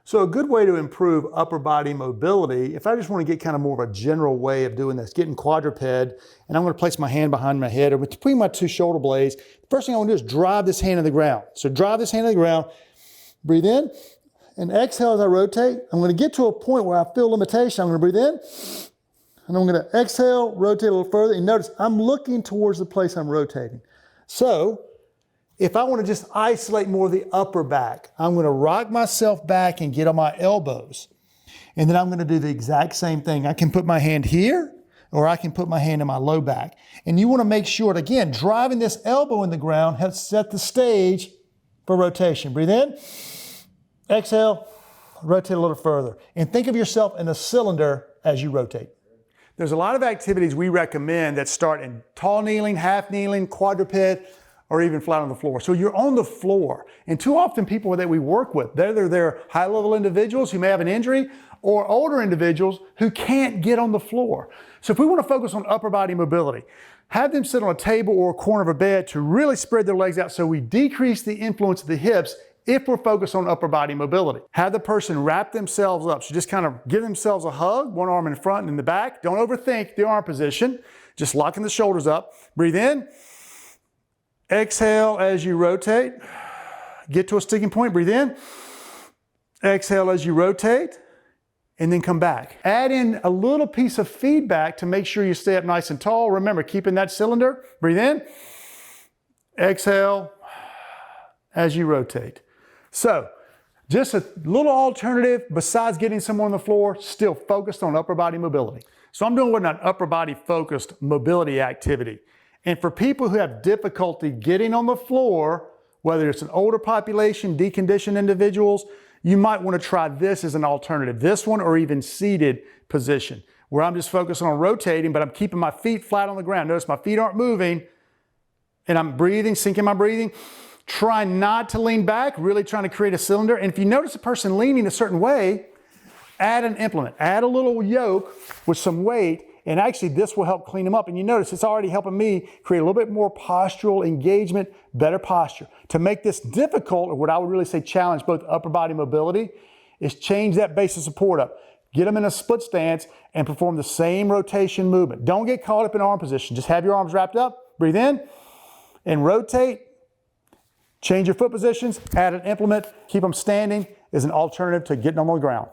So a good way to improve upper body mobility, if I just want to get kind of more of a general way of doing this, getting quadruped, and I'm going to place my hand behind my head or between my two shoulder blades, the first thing I want to do is drive this hand to the ground. So drive this hand to the ground, breathe in, and exhale as I rotate. I'm going to get to a point where I feel limitation. I'm going to breathe in, and I'm going to exhale, rotate a little further, and notice I'm looking towards the place I'm rotating. So if I want to just isolate more of the upper back, I'm going to rock myself back and get on my elbows. And then I'm going to do the exact same thing. I can put my hand here, or I can put my hand in my low back. And you want to make sure, again, driving this elbow in the ground helps set the stage for rotation. Breathe in, exhale, rotate a little further. And think of yourself in a cylinder as you rotate. There's a lot of activities we recommend that start in tall kneeling, half kneeling, quadruped, or even flat on the floor. So you're on the floor. And too often people that we work with, they're high-level individuals who may have an injury or older individuals who can't get on the floor. So if we want to focus on upper body mobility, have them sit on a table or a corner of a bed to really spread their legs out so we decrease the influence of the hips if we're focused on upper body mobility. Have the person wrap themselves up. So just kind of give themselves a hug, one arm in front and in the back. Don't overthink the arm position. Just locking the shoulders up. Breathe in. Exhale as you rotate. Get to a sticking point, breathe in. Exhale as you rotate, and then come back. Add in a little piece of feedback to make sure you stay up nice and tall. Remember, keeping that cylinder, breathe in. Exhale as you rotate. So, just a little alternative besides getting someone on the floor, still focused on upper body mobility. So I'm doing an upper body focused mobility activity. And for people who have difficulty getting on the floor, whether it's an older population, deconditioned individuals, you might want to try this as an alternative. This one or even seated position, where I'm just focusing on rotating, but I'm keeping my feet flat on the ground. Notice my feet aren't moving, and I'm breathing, syncing my breathing. Try not to lean back, really trying to create a cylinder. And if you notice a person leaning a certain way, add an implement. Add a little yoke with some weight, and actually this will help clean them up. And you notice it's already helping me create a little bit more postural engagement, better posture. To make this difficult, or what I would really say challenge both upper body mobility, is change that base of support up. Get them in a split stance and perform the same rotation movement. Don't get caught up in arm position. Just have your arms wrapped up, breathe in, and rotate. Change your foot positions, add an implement, keep them standing as an alternative to getting on the ground.